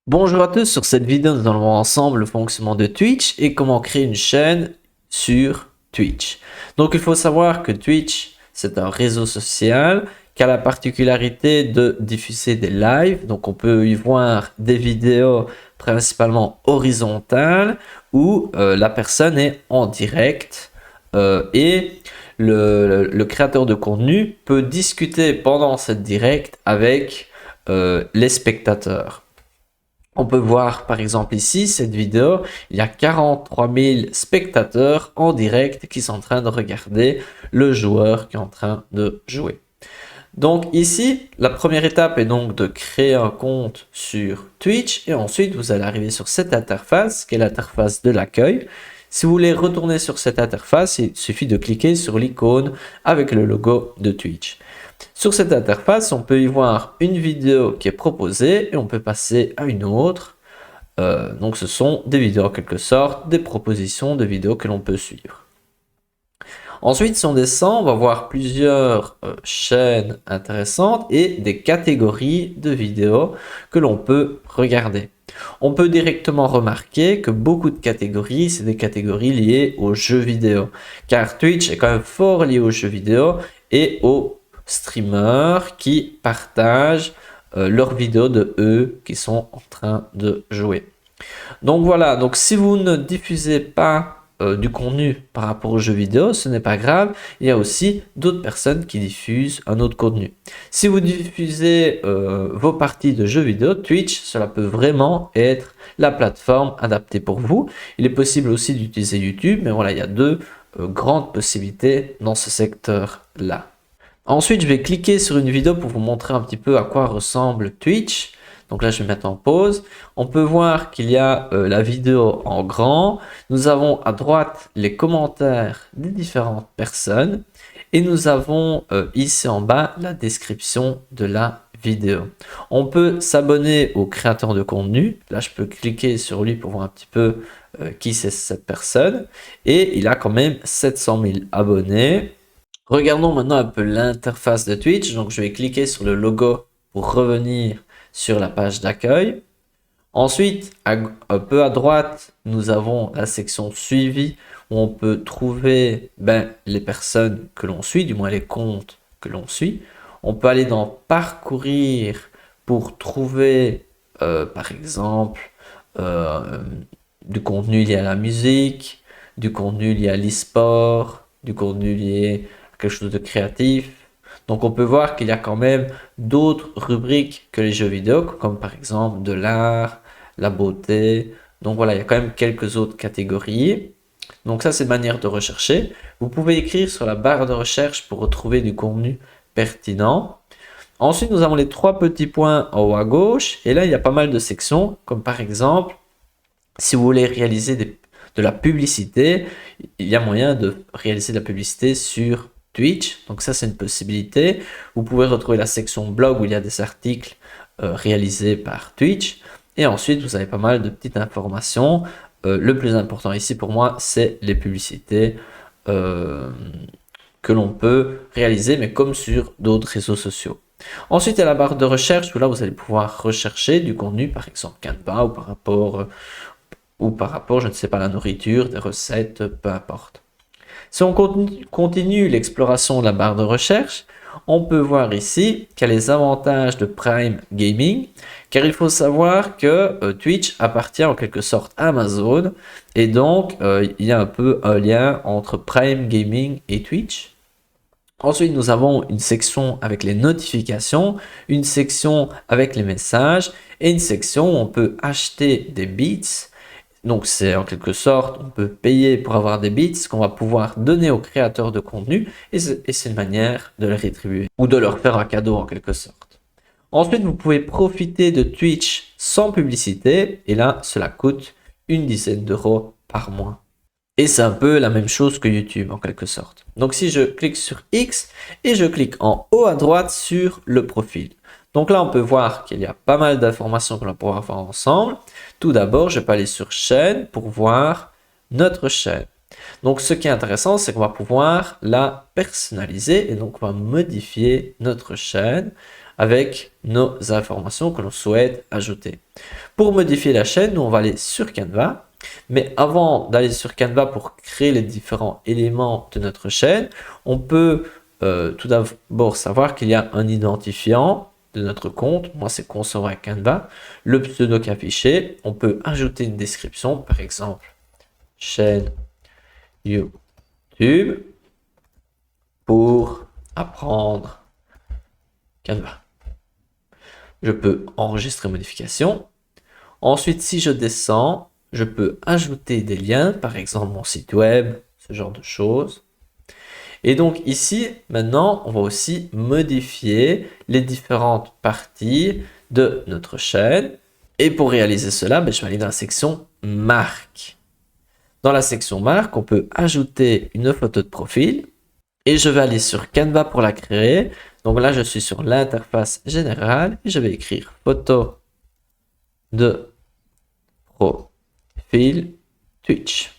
Bonjour à tous, sur cette vidéo nous allons voir ensemble le fonctionnement de Twitch et comment créer une chaîne sur Twitch. Donc il faut savoir que Twitch c'est un réseau social qui a la particularité de diffuser des lives. Donc on peut y voir des vidéos principalement horizontales où la personne est en direct et le créateur de contenu peut discuter pendant cette direct avec les spectateurs. On peut voir par exemple ici, cette vidéo, il y a 43 000 spectateurs en direct qui sont en train de regarder le joueur qui est en train de jouer. Donc ici, la première étape est donc de créer un compte sur Twitch et ensuite vous allez arriver sur cette interface qui est l'interface de l'accueil. Si vous voulez retourner sur cette interface, il suffit de cliquer sur l'icône avec le logo de Twitch. Sur cette interface, on peut y voir une vidéo qui est proposée et on peut passer à une autre. Donc ce sont des vidéos en quelque sorte, des propositions de vidéos que l'on peut suivre. Ensuite, si on descend, on va voir plusieurs chaînes intéressantes et des catégories de vidéos que l'on peut regarder. On peut directement remarquer que beaucoup de catégories, c'est des catégories liées aux jeux vidéo. Car Twitch est quand même fort lié aux jeux vidéo et aux streamers qui partagent leurs vidéos de eux qui sont en train de jouer. Donc voilà, donc si vous ne diffusez pas du contenu par rapport aux jeux vidéo, ce n'est pas grave. Il y a aussi d'autres personnes qui diffusent un autre contenu. Si vous diffusez vos parties de jeux vidéo, Twitch, cela peut vraiment être la plateforme adaptée pour vous. Il est possible aussi d'utiliser YouTube, mais voilà, il y a deux grandes possibilités dans ce secteur-là. Ensuite, je vais cliquer sur une vidéo pour vous montrer un petit peu à quoi ressemble Twitch. Donc là, je vais mettre en pause. On peut voir qu'il y a la vidéo en grand. Nous avons à droite les commentaires des différentes personnes. Et nous avons ici en bas la description de la vidéo. On peut s'abonner au créateur de contenu. Là, je peux cliquer sur lui pour voir un petit peu qui c'est cette personne. Et il a quand même 700 000 abonnés. Regardons maintenant un peu l'interface de Twitch. Donc, je vais cliquer sur le logo pour revenir sur la page d'accueil. Ensuite, un peu à droite, nous avons la section suivi où on peut trouver les personnes que l'on suit, du moins les comptes que l'on suit. On peut aller dans parcourir pour trouver, par exemple, du contenu lié à la musique, du contenu lié à l'e-sport, du contenu lié à quelque chose de créatif. Donc on peut voir qu'il y a quand même d'autres rubriques que les jeux vidéo, comme par exemple de l'art, la beauté. Donc voilà, il y a quand même quelques autres catégories. Donc ça, c'est une manière de rechercher. Vous pouvez écrire sur la barre de recherche pour retrouver du contenu pertinent. Ensuite, nous avons les trois petits points en haut à gauche. Et là, il y a pas mal de sections, comme par exemple, si vous voulez réaliser de la publicité, il y a moyen de réaliser de la publicité sur Twitch. Donc ça, c'est une possibilité. Vous pouvez retrouver la section blog où il y a des articles réalisés par Twitch. Et ensuite, vous avez pas mal de petites informations. Le plus important ici pour moi, c'est les publicités que l'on peut réaliser, mais comme sur d'autres réseaux sociaux. Ensuite, il y a la barre de recherche où là, vous allez pouvoir rechercher du contenu, par exemple Canva ou par rapport, je ne sais pas, à la nourriture, des recettes, peu importe. Si on continue l'exploration de la barre de recherche, on peut voir ici qu'il y a les avantages de Prime Gaming, car il faut savoir que Twitch appartient en quelque sorte à Amazon, et donc il y a un peu un lien entre Prime Gaming et Twitch. Ensuite, nous avons une section avec les notifications, une section avec les messages, et une section où on peut acheter des bits. Donc c'est en quelque sorte, on peut payer pour avoir des bits qu'on va pouvoir donner aux créateurs de contenu et c'est une manière de les rétribuer ou de leur faire un cadeau en quelque sorte. Ensuite, vous pouvez profiter de Twitch sans publicité et là, cela coûte une dizaine d'euros par mois. Et c'est un peu la même chose que YouTube en quelque sorte. Donc si je clique sur X et je clique en haut à droite sur le profil. Donc là, on peut voir qu'il y a pas mal d'informations qu'on va pouvoir voir ensemble. Tout d'abord, je peux aller sur chaîne pour voir notre chaîne. Donc ce qui est intéressant, c'est qu'on va pouvoir la personnaliser et donc on va modifier notre chaîne avec nos informations que l'on souhaite ajouter. Pour modifier la chaîne, nous on va aller sur Canva. Mais avant d'aller sur Canva pour créer les différents éléments de notre chaîne, on peut tout d'abord savoir qu'il y a un identifiant de notre compte. Moi, c'est Concevoir avec Canva. Le pseudo qui est affiché. On peut ajouter une description, par exemple, chaîne YouTube pour apprendre Canva. Je peux enregistrer modification. Ensuite, si je descends, je peux ajouter des liens, par exemple mon site web, ce genre de choses. Et donc ici, maintenant, on va aussi modifier les différentes parties de notre chaîne. Et pour réaliser cela, je vais aller dans la section marque. Dans la section marque, on peut ajouter une photo de profil. Et je vais aller sur Canva pour la créer. Donc là, je suis sur l'interface générale et je vais écrire photo de profil Twitch.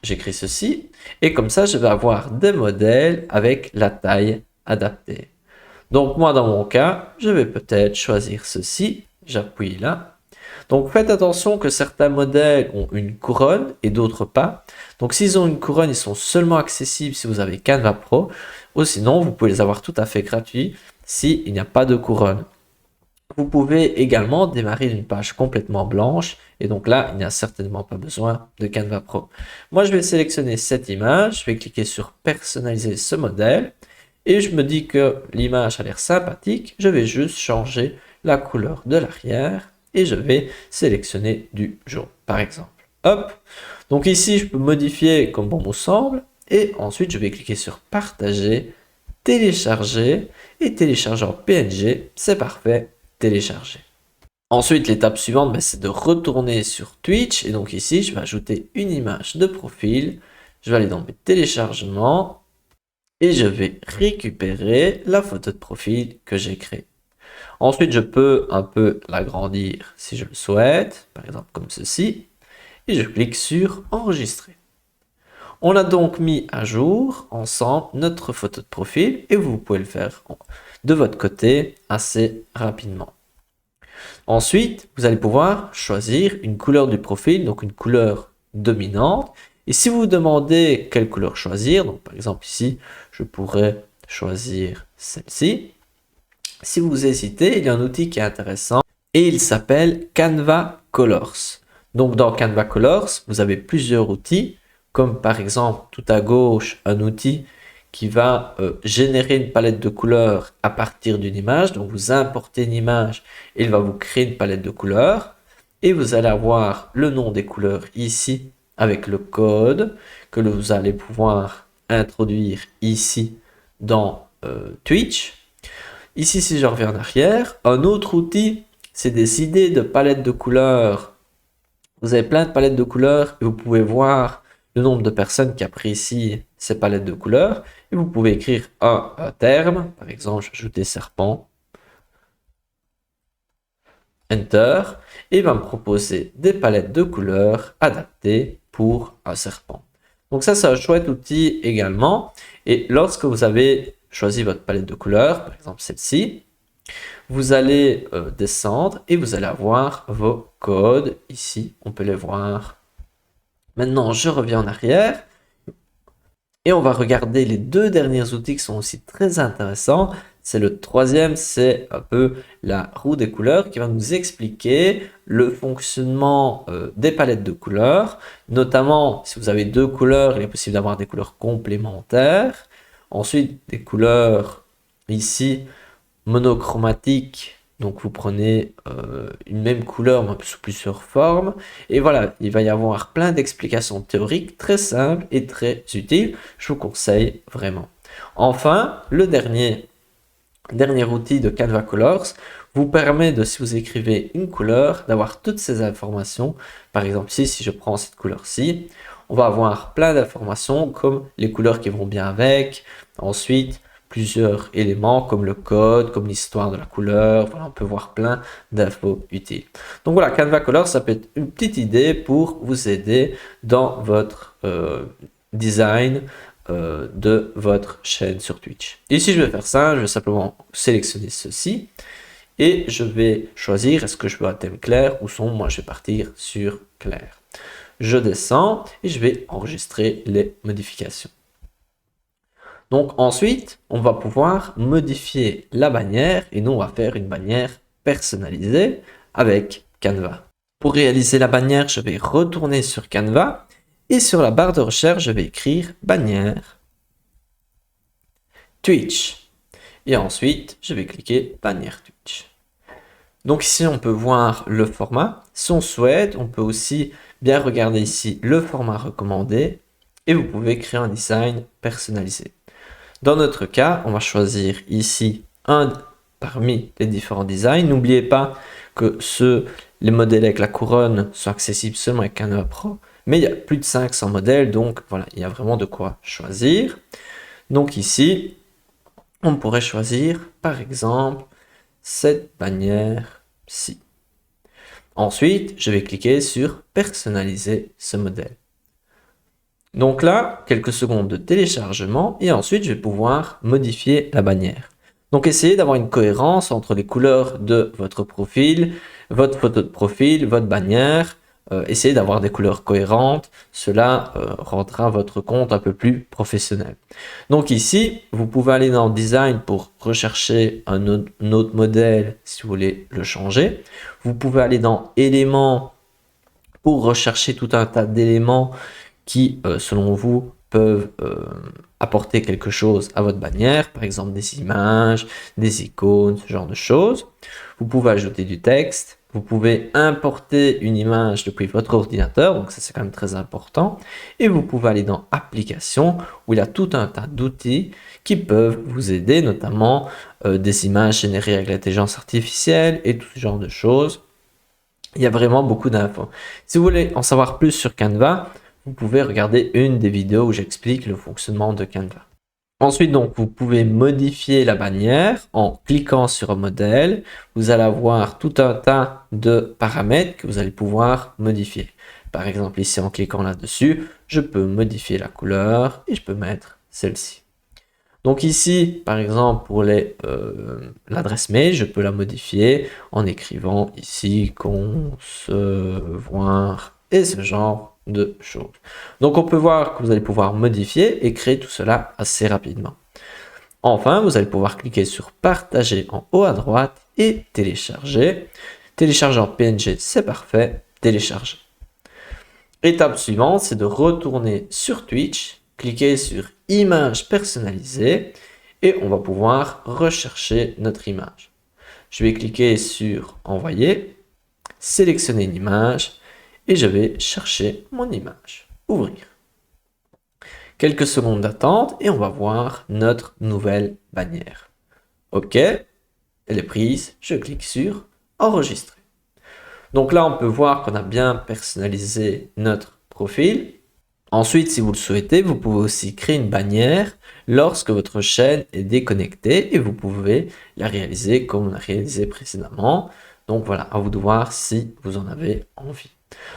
J'écris ceci et comme ça, je vais avoir des modèles avec la taille adaptée. Donc moi, dans mon cas, je vais peut-être choisir ceci. J'appuie là. Donc faites attention que certains modèles ont une couronne et d'autres pas. Donc s'ils ont une couronne, ils sont seulement accessibles si vous avez Canva Pro. Ou sinon, vous pouvez les avoir tout à fait gratuits s'il n'y a pas de couronne. Vous pouvez également démarrer d'une page complètement blanche et donc là, il n'y a certainement pas besoin de Canva Pro. Moi, je vais sélectionner cette image, je vais cliquer sur personnaliser ce modèle et je me dis que l'image a l'air sympathique. Je vais juste changer la couleur de l'arrière et je vais sélectionner du jaune, par exemple. Hop. Donc ici, je peux modifier comme bon me semble et ensuite, je vais cliquer sur partager, télécharger et télécharger en PNG. C'est parfait. Télécharger. Ensuite, l'étape suivante, c'est de retourner sur Twitch. Et donc ici, je vais ajouter une image de profil. Je vais aller dans mes téléchargements et je vais récupérer la photo de profil que j'ai créée. Ensuite, je peux un peu l'agrandir si je le souhaite, par exemple comme ceci. Et je clique sur enregistrer. On a donc mis à jour ensemble notre photo de profil et vous pouvez le faire de votre côté assez rapidement. Ensuite, vous allez pouvoir choisir une couleur du profil, donc une couleur dominante. Et si vous vous demandez quelle couleur choisir, donc par exemple ici, je pourrais choisir celle-ci. Si vous hésitez, il y a un outil qui est intéressant et il s'appelle Canva Colors. Donc dans Canva Colors, vous avez plusieurs outils, comme par exemple tout à gauche, un outil qui va générer une palette de couleurs à partir d'une image. Donc vous importez une image et il va vous créer une palette de couleurs. Et vous allez avoir le nom des couleurs ici avec le code que vous allez pouvoir introduire ici dans Twitch. Ici, si je reviens en arrière, un autre outil, c'est des idées de palettes de couleurs. Vous avez plein de palettes de couleurs et vous pouvez voir le nombre de personnes qui apprécient ces palettes de couleurs. Et vous pouvez écrire un terme, par exemple, ajouter serpent, Enter, et il va me proposer des palettes de couleurs adaptées pour un serpent. Donc ça, c'est un chouette outil également. Et lorsque vous avez choisi votre palette de couleurs, par exemple celle-ci, vous allez descendre et vous allez avoir vos codes. Ici, on peut les voir. Maintenant, je reviens en arrière. Et on va regarder les deux derniers outils qui sont aussi très intéressants. C'est le troisième, c'est un peu la roue des couleurs qui va nous expliquer le fonctionnement des palettes de couleurs. Notamment, si vous avez deux couleurs, il est possible d'avoir des couleurs complémentaires. Ensuite, des couleurs ici monochromatiques. Donc vous prenez une même couleur mais sous plusieurs formes. Et voilà, il va y avoir plein d'explications théoriques très simples et très utiles. Je vous conseille vraiment. Enfin, le dernier outil de Canva Colors vous permet de, si vous écrivez une couleur, d'avoir toutes ces informations. Par exemple, ici, si je prends cette couleur-ci, on va avoir plein d'informations comme les couleurs qui vont bien avec. Ensuite, plusieurs éléments comme le code, comme l'histoire de la couleur. Voilà, on peut voir plein d'infos utiles. Donc voilà, Canva Colors, ça peut être une petite idée pour vous aider dans votre design de votre chaîne sur Twitch. Ici, je vais faire ça, je vais simplement sélectionner ceci et je vais choisir est-ce que je veux un thème clair ou sombre. Moi, je vais partir sur clair. Je descends et je vais enregistrer les modifications. Donc ensuite, on va pouvoir modifier la bannière et nous, on va faire une bannière personnalisée avec Canva. Pour réaliser la bannière, je vais retourner sur Canva et sur la barre de recherche, je vais écrire bannière Twitch. Et ensuite, je vais cliquer bannière Twitch. Donc ici, on peut voir le format. Si on souhaite, on peut aussi bien regarder ici le format recommandé et vous pouvez créer un design personnalisé. Dans notre cas, on va choisir ici un parmi les différents designs. N'oubliez pas que les modèles avec la couronne sont accessibles seulement avec Canva Pro, mais il y a plus de 500 modèles, donc voilà, il y a vraiment de quoi choisir. Donc ici, on pourrait choisir par exemple cette bannière-ci. Ensuite, je vais cliquer sur personnaliser ce modèle. Donc là, quelques secondes de téléchargement et ensuite je vais pouvoir modifier la bannière. Donc essayez d'avoir une cohérence entre les couleurs de votre profil, votre photo de profil, votre bannière. Essayez d'avoir des couleurs cohérentes. Cela rendra votre compte un peu plus professionnel. Donc ici, vous pouvez aller dans Design pour rechercher un autre modèle si vous voulez le changer. Vous pouvez aller dans Éléments pour rechercher tout un tas d'éléments qui, selon vous, peuvent apporter quelque chose à votre bannière, par exemple des images, des icônes, ce genre de choses. Vous pouvez ajouter du texte, vous pouvez importer une image depuis votre ordinateur, donc ça c'est quand même très important, et vous pouvez aller dans Applications, où il y a tout un tas d'outils qui peuvent vous aider, notamment des images générées avec l'intelligence artificielle et tout ce genre de choses. Il y a vraiment beaucoup d'infos. Si vous voulez en savoir plus sur Canva, vous pouvez regarder une des vidéos où j'explique le fonctionnement de Canva. Ensuite, donc, vous pouvez modifier la bannière en cliquant sur un modèle. Vous allez avoir tout un tas de paramètres que vous allez pouvoir modifier. Par exemple, ici, en cliquant là-dessus, je peux modifier la couleur et je peux mettre celle-ci. Donc ici, par exemple, pour l'adresse mail, je peux la modifier en écrivant ici concevoir et ce genre de choses. Donc on peut voir que vous allez pouvoir modifier et créer tout cela assez rapidement. Enfin, vous allez pouvoir cliquer sur partager en haut à droite et télécharger. Télécharger en PNG, c'est parfait. Télécharger. Étape suivante, c'est de retourner sur Twitch, cliquer sur image personnalisée et on va pouvoir rechercher notre image. Je vais cliquer sur envoyer, sélectionner une image et je vais chercher mon image. Ouvrir. Quelques secondes d'attente et on va voir notre nouvelle bannière. OK, elle est prise, je clique sur enregistrer. Donc là, on peut voir qu'on a bien personnalisé notre profil. Ensuite, si vous le souhaitez, vous pouvez aussi créer une bannière lorsque votre chaîne est déconnectée et vous pouvez la réaliser comme on a réalisé précédemment. Donc voilà, à vous de voir si vous en avez envie.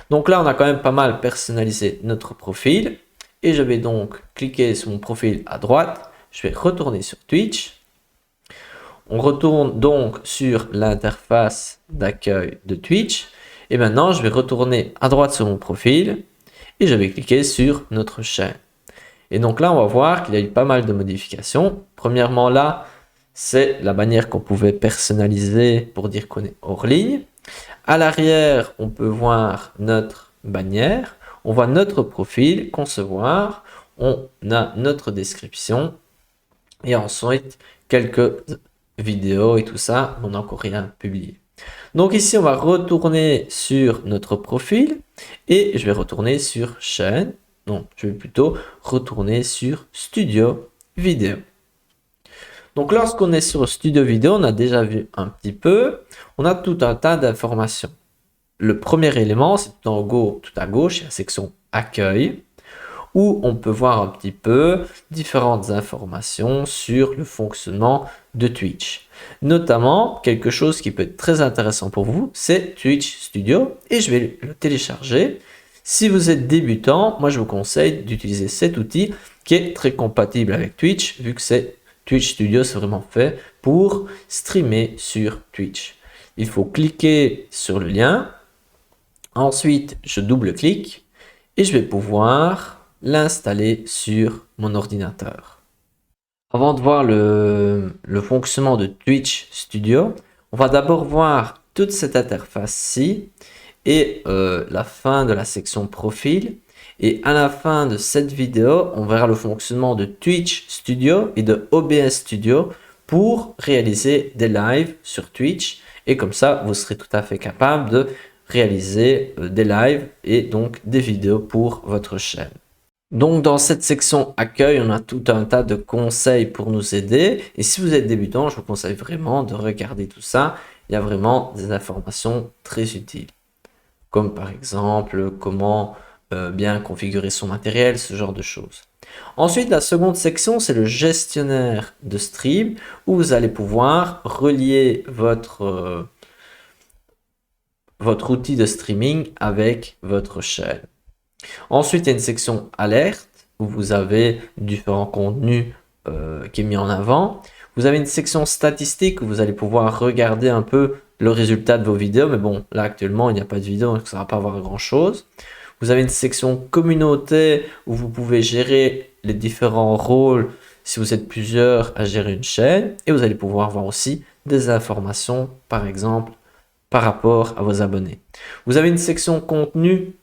Donc là, on a quand même pas mal personnalisé notre profil. Et je vais donc cliquer sur mon profil à droite. Je vais retourner sur Twitch. On retourne donc sur l'interface d'accueil de Twitch. Et maintenant, je vais retourner à droite sur mon profil. Et je vais cliquer sur notre chaîne. Et donc là, on va voir qu'il y a eu pas mal de modifications. Premièrement, là, c'est la bannière qu'on pouvait personnaliser pour dire qu'on est hors ligne. À l'arrière, on peut voir notre bannière, on voit notre profil, concevoir, on a notre description et ensuite quelques vidéos et tout ça, on n'a encore rien publié. Donc ici, on va retourner sur notre profil et je vais retourner sur chaîne. Donc, je vais plutôt retourner sur Studio Vidéo. Donc lorsqu'on est sur Studio Vidéo, on a déjà vu un petit peu, on a tout un tas d'informations. Le premier élément, c'est tout en haut, tout à gauche, il y a la section Accueil, où on peut voir un petit peu différentes informations sur le fonctionnement de Twitch. Notamment, quelque chose qui peut être très intéressant pour vous, c'est Twitch Studio, et je vais le télécharger. Si vous êtes débutant, moi je vous conseille d'utiliser cet outil qui est très compatible avec Twitch, vu que Twitch Studio, c'est vraiment fait pour streamer sur Twitch. Il faut cliquer sur le lien. Ensuite, je double-clique et je vais pouvoir l'installer sur mon ordinateur. Avant de voir le fonctionnement de Twitch Studio, on va d'abord voir toute cette interface-ci et la fin de la section profil. Et à la fin de cette vidéo, on verra le fonctionnement de Twitch Studio et de OBS Studio pour réaliser des lives sur Twitch. Et comme ça, vous serez tout à fait capable de réaliser des lives et donc des vidéos pour votre chaîne. Donc dans cette section accueil, on a tout un tas de conseils pour nous aider. Et si vous êtes débutant, je vous conseille vraiment de regarder tout ça. Il y a vraiment des informations très utiles. Comme par exemple comment bien configurer son matériel, ce genre de choses. Ensuite, la seconde section, c'est le gestionnaire de stream où vous allez pouvoir relier votre outil de streaming avec votre chaîne. Ensuite, il y a une section alerte où vous avez différents contenus qui est mis en avant. Vous avez une section statistique où vous allez pouvoir regarder un peu le résultat de vos vidéos. Mais bon, là actuellement, il n'y a pas de vidéo, donc ça ne va pas avoir grand chose. Vous avez une section communauté où vous pouvez gérer les différents rôles si vous êtes plusieurs à gérer une chaîne. Et vous allez pouvoir voir aussi des informations, par exemple, par rapport à vos abonnés. Vous avez une section contenu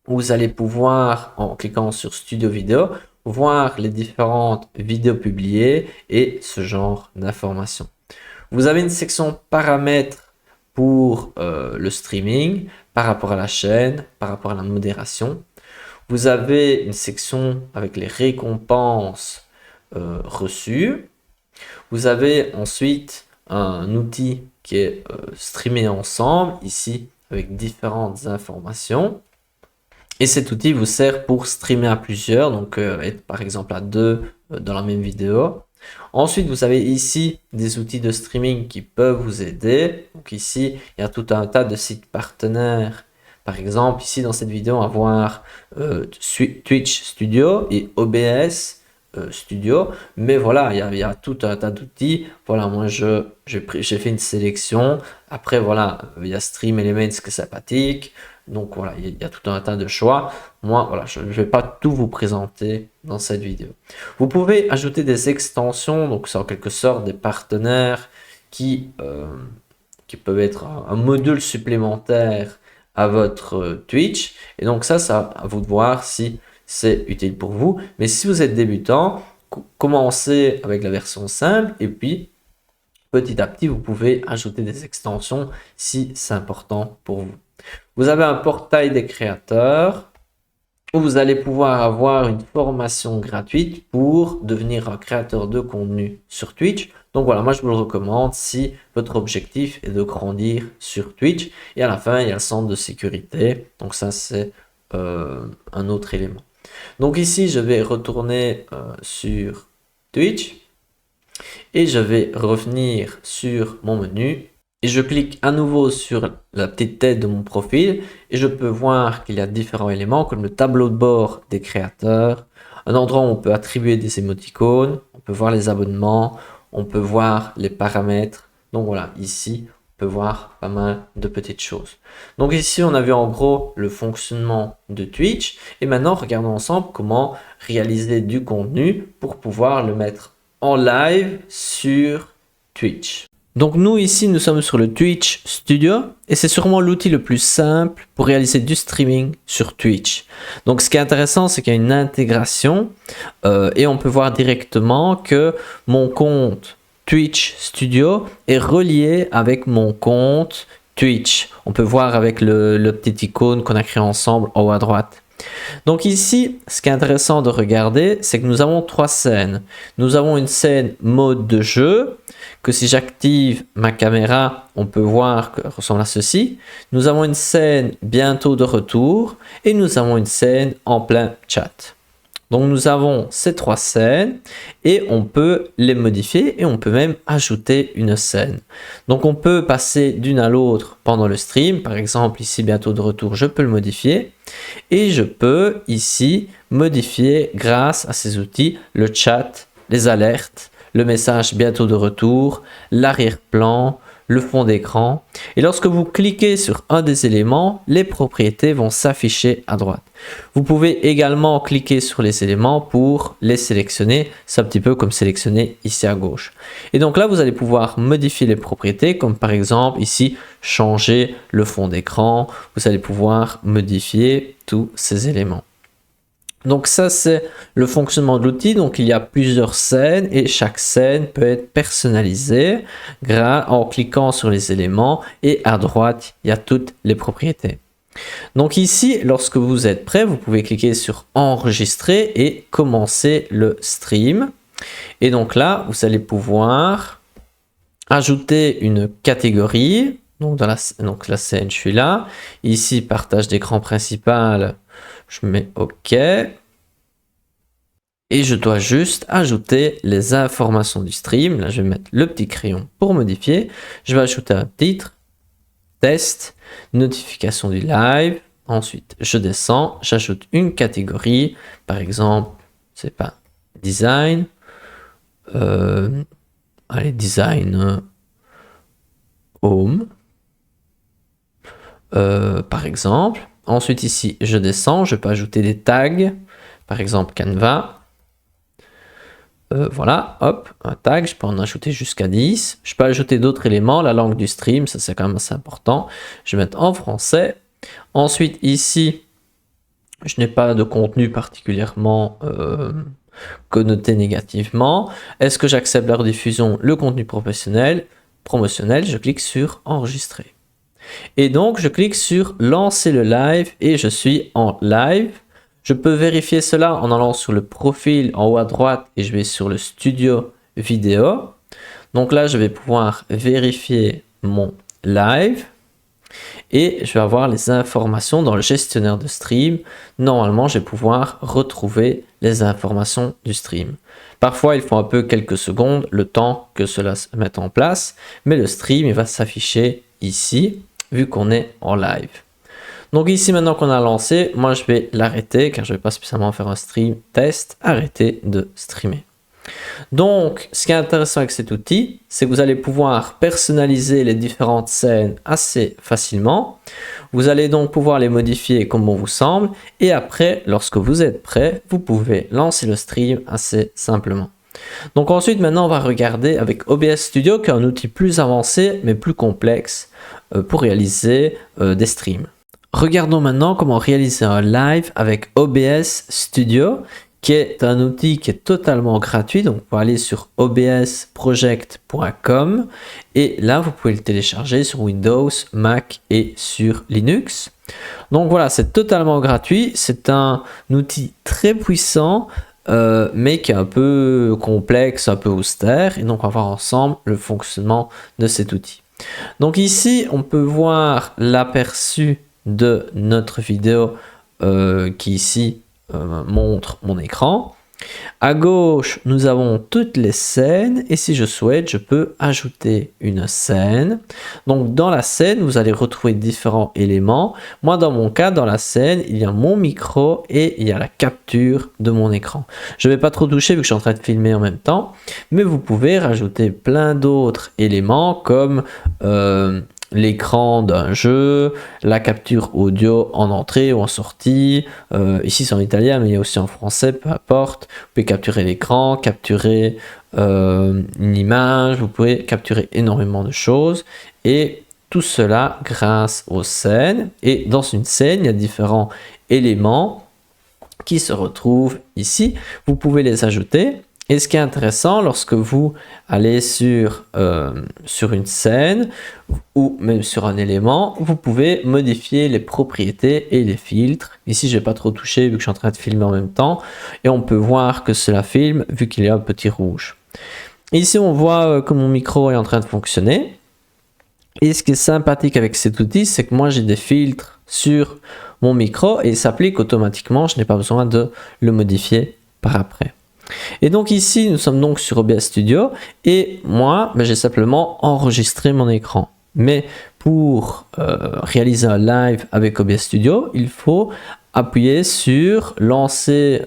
où vous allez pouvoir, en cliquant sur Studio Vidéo, voir les différentes vidéos publiées et ce genre d'informations. Vous avez une section paramètres pour le streaming, par rapport à la chaîne, par rapport à la modération. Vous avez une section avec les récompenses reçues. Vous avez ensuite un outil qui est streamé ensemble, ici avec différentes informations. Et cet outil vous sert pour streamer à plusieurs, donc être par exemple à deux dans la même vidéo. Ensuite, vous avez ici des outils de streaming qui peuvent vous aider. Donc ici, il y a tout un tas de sites partenaires. Par exemple, ici dans cette vidéo, on va voir Twitch Studio et OBS Studio. Mais voilà, il y a tout un tas d'outils. Voilà, moi j'ai fait une sélection. Après, voilà, il y a Stream Elements qui est sympathique. Donc voilà, il y a tout un tas de choix. Moi, voilà, je ne vais pas tout vous présenter dans cette vidéo. Vous pouvez ajouter des extensions, donc c'est en quelque sorte des partenaires qui peuvent être un module supplémentaire à votre Twitch. Et donc ça à vous de voir si c'est utile pour vous. Mais si vous êtes débutant, commencez avec la version simple et puis petit à petit, vous pouvez ajouter des extensions si c'est important pour vous. Vous avez un portail des créateurs où vous allez pouvoir avoir une formation gratuite pour devenir un créateur de contenu sur Twitch. Donc voilà, moi je vous le recommande si votre objectif est de grandir sur Twitch. Et à la fin, il y a le centre de sécurité. Donc ça, c'est un autre élément. Donc ici, je vais retourner sur Twitch et je vais revenir sur mon menu. Et je clique à nouveau sur la petite tête de mon profil et je peux voir qu'il y a différents éléments comme le tableau de bord des créateurs, un endroit où on peut attribuer des émoticônes, on peut voir les abonnements, on peut voir les paramètres. Donc voilà, ici, on peut voir pas mal de petites choses. Donc ici, on a vu en gros le fonctionnement de Twitch et maintenant, regardons ensemble comment réaliser du contenu pour pouvoir le mettre en live sur Twitch. Donc nous ici, nous sommes sur le Twitch Studio et c'est sûrement l'outil le plus simple pour réaliser du streaming sur Twitch. Donc ce qui est intéressant, c'est qu'il y a une intégration et on peut voir directement que mon compte Twitch Studio est relié avec mon compte Twitch. On peut voir avec le petit icône qu'on a créé ensemble en haut à droite. Donc ici, ce qui est intéressant de regarder, c'est que nous avons trois scènes. Nous avons une scène mode de jeu, que si j'active ma caméra, on peut voir qu'elle ressemble à ceci. Nous avons une scène bientôt de retour et nous avons une scène en plein chat. Donc nous avons ces trois scènes et on peut les modifier et on peut même ajouter une scène. Donc on peut passer d'une à l'autre pendant le stream. Par exemple ici bientôt de retour, je peux le modifier. Et je peux ici modifier grâce à ces outils le chat, les alertes, le message bientôt de retour, l'arrière-plan, le fond d'écran. Et lorsque vous cliquez sur un des éléments, les propriétés vont s'afficher à droite. Vous pouvez également cliquer sur les éléments pour les sélectionner. C'est un petit peu comme sélectionner ici à gauche. Et donc là, vous allez pouvoir modifier les propriétés, comme par exemple ici, changer le fond d'écran. Vous allez pouvoir modifier tous ces éléments. Donc ça, c'est le fonctionnement de l'outil. Donc il y a plusieurs scènes et chaque scène peut être personnalisée en cliquant sur les éléments, et à droite, il y a toutes les propriétés. Donc ici, lorsque vous êtes prêt, vous pouvez cliquer sur enregistrer et commencer le stream. Et donc là, vous allez pouvoir ajouter une catégorie. Donc la scène, je suis là. Ici, partage d'écran principal. Je mets OK. Et je dois juste ajouter les informations du stream. Là, je vais mettre le petit crayon pour modifier. Je vais ajouter un titre, test, notification du live. Ensuite, je descends, j'ajoute une catégorie. Par exemple, c'est pas design. Allez, design home. Par exemple. Ensuite ici, je descends, je peux ajouter des tags, par exemple Canva. Voilà, hop, un tag, je peux en ajouter jusqu'à 10. Je peux ajouter d'autres éléments, la langue du stream, ça c'est quand même assez important. Je vais mettre en français. Ensuite ici, je n'ai pas de contenu particulièrement connoté négativement. Est-ce que j'accepte la rediffusion, le contenu promotionnel? Je clique sur enregistrer. Et donc, je clique sur lancer le live et je suis en live. Je peux vérifier cela en allant sur le profil en haut à droite et je vais sur le studio vidéo. Donc là, je vais pouvoir vérifier mon live et je vais avoir les informations dans le gestionnaire de stream. Normalement, je vais pouvoir retrouver les informations du stream. Parfois, il faut un peu quelques secondes, le temps que cela se mette en place, mais le stream il va s'afficher ici, vu qu'on est en live. Donc ici, maintenant qu'on a lancé, moi je vais l'arrêter car je ne vais pas spécialement faire un stream test, arrêter de streamer. Donc, ce qui est intéressant avec cet outil, c'est que vous allez pouvoir personnaliser les différentes scènes assez facilement. Vous allez donc pouvoir les modifier comme bon vous semble. Et après, lorsque vous êtes prêt, vous pouvez lancer le stream assez simplement. Donc ensuite, maintenant, on va regarder avec OBS Studio, qui est un outil plus avancé, mais plus complexe pour réaliser des streams. Regardons maintenant comment réaliser un live avec OBS Studio, qui est un outil qui est totalement gratuit. Donc, vous pouvez aller sur obsproject.com et là, vous pouvez le télécharger sur Windows, Mac et sur Linux. Donc voilà, c'est totalement gratuit. C'est un outil très puissant, mais qui est un peu complexe, un peu austère. Et donc, on va voir ensemble le fonctionnement de cet outil. Donc ici, on peut voir l'aperçu de notre vidéo qui ici montre mon écran. À gauche, nous avons toutes les scènes et si je souhaite, je peux ajouter une scène. Donc dans la scène, vous allez retrouver différents éléments. Moi, dans mon cas, dans la scène, il y a mon micro et il y a la capture de mon écran. Je ne vais pas trop toucher vu que je suis en train de filmer en même temps, mais vous pouvez rajouter plein d'autres éléments comme l'écran d'un jeu, la capture audio en entrée ou en sortie. Ici c'est en italien mais il y a aussi en français, peu importe. Vous pouvez capturer l'écran, capturer une image, vous pouvez capturer énormément de choses et tout cela grâce aux scènes. Et dans une scène, il y a différents éléments qui se retrouvent ici. Vous pouvez les ajouter. Et ce qui est intéressant, lorsque vous allez sur une scène ou même sur un élément, vous pouvez modifier les propriétés et les filtres. Ici, je ne vais pas trop toucher vu que je suis en train de filmer en même temps. Et on peut voir que cela filme vu qu'il y a un petit rouge. Ici, on voit que mon micro est en train de fonctionner. Et ce qui est sympathique avec cet outil, c'est que moi, j'ai des filtres sur mon micro et il s'applique automatiquement. Je n'ai pas besoin de le modifier par après. Et donc ici, nous sommes donc sur OBS Studio et moi, j'ai simplement enregistré mon écran. Mais pour réaliser un live avec OBS Studio, il faut appuyez sur lancer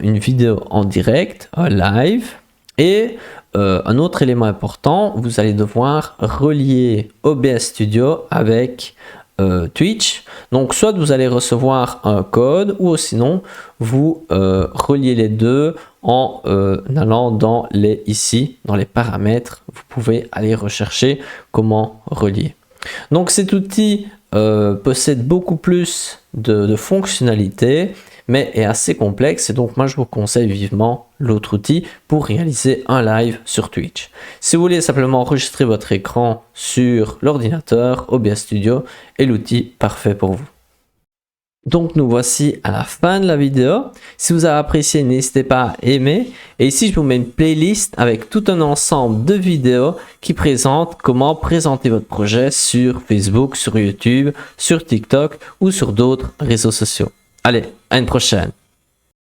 une vidéo en direct, live, et un autre élément important, vous allez devoir relier OBS Studio avec Twitch. Donc soit vous allez recevoir un code, ou sinon vous reliez les deux en allant dans les paramètres. Vous pouvez aller rechercher comment relier. Donc cet outil possède beaucoup plus de fonctionnalités, mais est assez complexe, et donc moi je vous conseille vivement l'autre outil pour réaliser un live sur Twitch. Si vous voulez simplement enregistrer votre écran sur l'ordinateur, OBS Studio est l'outil parfait pour vous. Donc nous voici à la fin de la vidéo. Si vous avez apprécié, n'hésitez pas à aimer. Et ici, je vous mets une playlist avec tout un ensemble de vidéos qui présentent comment présenter votre projet sur Facebook, sur YouTube, sur TikTok ou sur d'autres réseaux sociaux. Allez, à une prochaine.